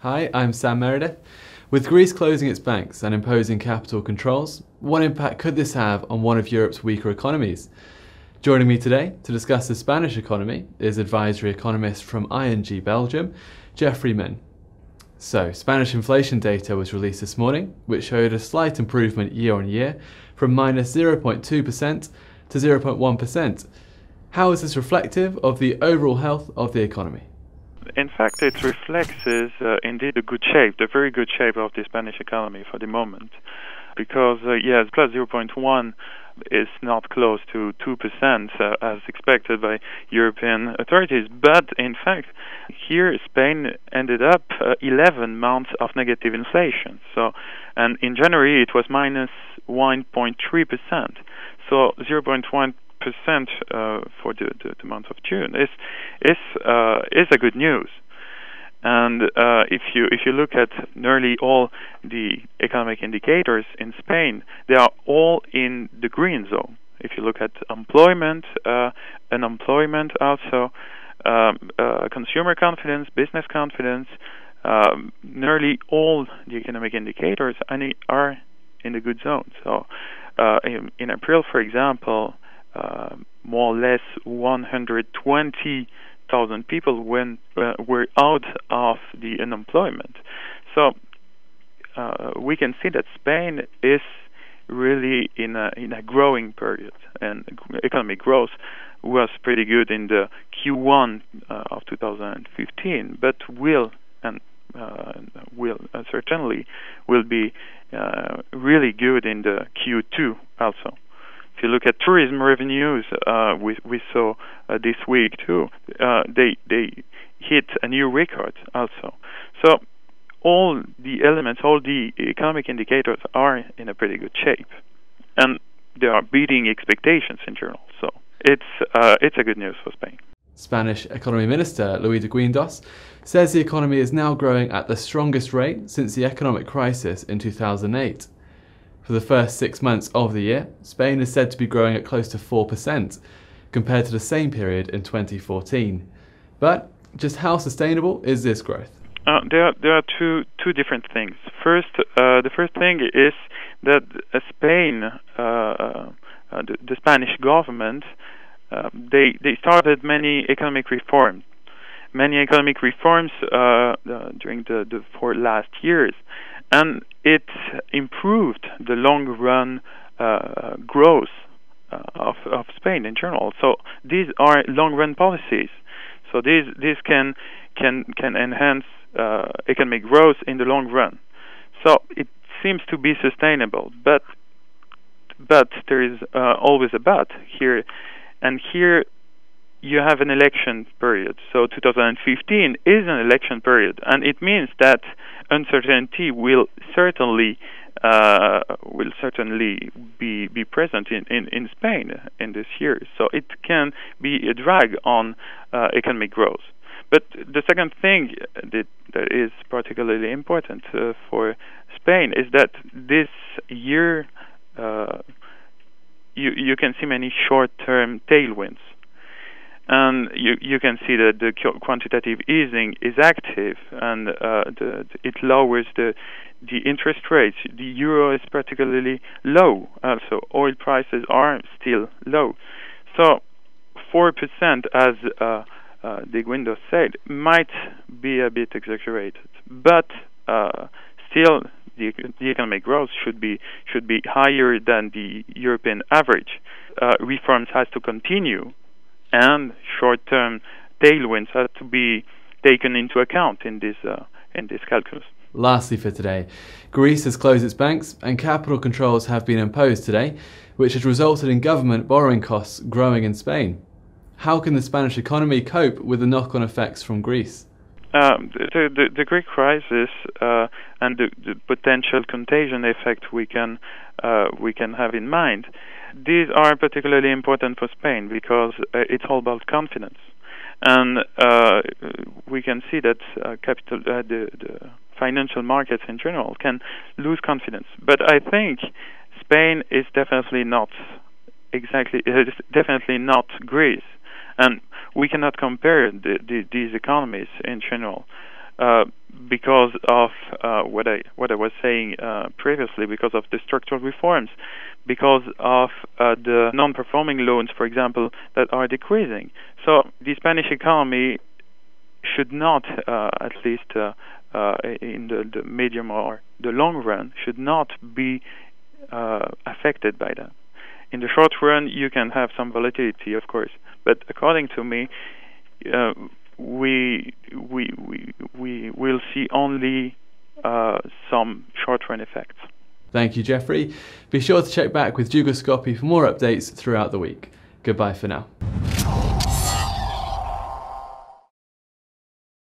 Hi, I'm Sam Meredith. With Greece closing its banks and imposing capital controls, what impact could this have on one of Europe's weaker economies? Joining me today to discuss the Spanish economy is advisory economist from ING Belgium, Geoffrey Minne. So, Spanish inflation data was released this morning, which showed a slight improvement year on year from minus 0.2% to 0.1%. How is this reflective of the overall health of the economy? In fact, it reflects indeed the good shape, the very good shape of the Spanish economy for the moment. Because, yes, plus 0.1 is not close to 2% as expected by European authorities. But, in fact, here Spain ended up 11 months of negative inflation. And in January it was minus 1.3%. So 0.1% for the month of June is a good news. And if you look at nearly all the economic indicators in Spain, they are all in the green zone. If you look at employment, unemployment also, consumer confidence, business confidence, nearly all the economic indicators are in the good zone. So in April, for example, more or less 120,000 people were out of the unemployment. So we can see that Spain is really in a growing period, and economic growth was pretty good in the Q1 of 2015, but certainly will be really good in the Q2 also. If you look at tourism revenues, we saw this week too, they hit a new record also. So all the elements, all the economic indicators are in a pretty good shape, and they are beating expectations in general. So it's a good news for Spain. Spanish Economy Minister Luis de Guindos says the economy is now growing at the strongest rate since the economic crisis in 2008. For the first 6 months of the year, Spain is said to be growing at close to 4%, compared to the same period in 2014. But just how sustainable is this growth? There are two different things. First, the first thing is that Spain, the Spanish government, they started many economic reforms. During the 4 last years, and it improved the long-run growth of Spain in general. So these are long-run policies. So these can enhance economic growth in the long run. So it seems to be sustainable, but there is always a but here, and here you have an election period. So 2015 is an election period, and it means that uncertainty will certainly be present in Spain in this year. So it can be a drag on economic growth. But the second thing that is particularly important for Spain is that this year you can see many short-term tailwinds. And you can see that the quantitative easing is active, and it lowers the interest rates. The euro is particularly low. Also, oil prices are still low. So 4%, as de Guindos said, might be a bit exaggerated, but still the economic growth should be higher than the European average. Reforms has to continue, and short-term tailwinds have to be taken into account in this calculus. Lastly for today, Greece has closed its banks and capital controls have been imposed today, which has resulted in government borrowing costs growing in Spain. How can the Spanish economy cope with the knock-on effects from Greece? The Greek crisis and the potential contagion effect we can have in mind. These are particularly important for Spain because it's all about confidence, and we can see that the financial markets in general can lose confidence. But I think Spain is definitely not Greece, and we cannot compare these economies in general. because of what I was saying previously, because of the structural reforms, because of the non-performing loans, for example, that are decreasing. So the Spanish economy should not, at least in the medium or the long run, should not be affected by that. In the short run, you can have some volatility, of course, but according to me, we will see only some short-run effects. Thank you, Geoffrey. Be sure to check back with Dugoscopy for more updates throughout the week. Goodbye for now.